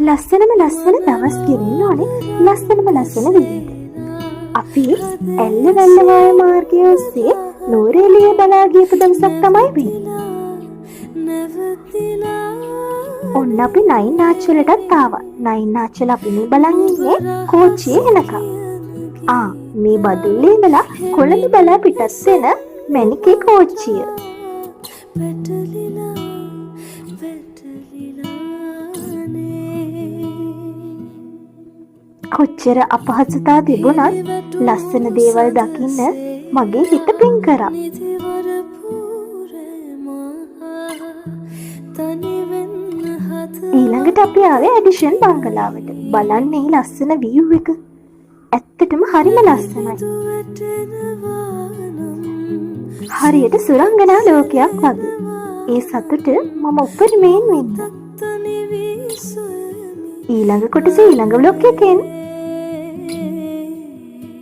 ලස්සනම ලස්සන දවස් ගෙවෙන්න ඕනේ ලස්සනම ලස්සන විදිහට. අපි ඇල්ල වැල්ල වාය මාර්ගය ඔස්සේ නූරේලිය බලා ගියපු දවසක් තමයි වෙන්නේ. ඔන්න අපි නයින් ආච්චලටත් ආවා. නයින් ආච්චල අපි මේ බලන් ඉන්නේ කෝච්චියේ එනකම්. මේ බදුල්ලේ ඉඳලා කොළඹ බලා පිටත් වෙන මැණිකේ කෝච්චිය. කොච්චර අපහසුතා තිබුණත් ලස්සන දේවල් දකින්න මගේ හිත පින් කරා. ඊළඟට අපි ආවේ ඇඩිෂන් බංගලාවට. බලන්න මේ ලස්සන view එක. ඇත්තටම හරිම ලස්සනයි. හරියට සුරංගනා ලෝකයක් වගේ. ඒ සතුට මම උපරිමයෙන් වින්දා. ඊළඟ කොටසේ ඊළඟ බ්ලොග් එකෙන්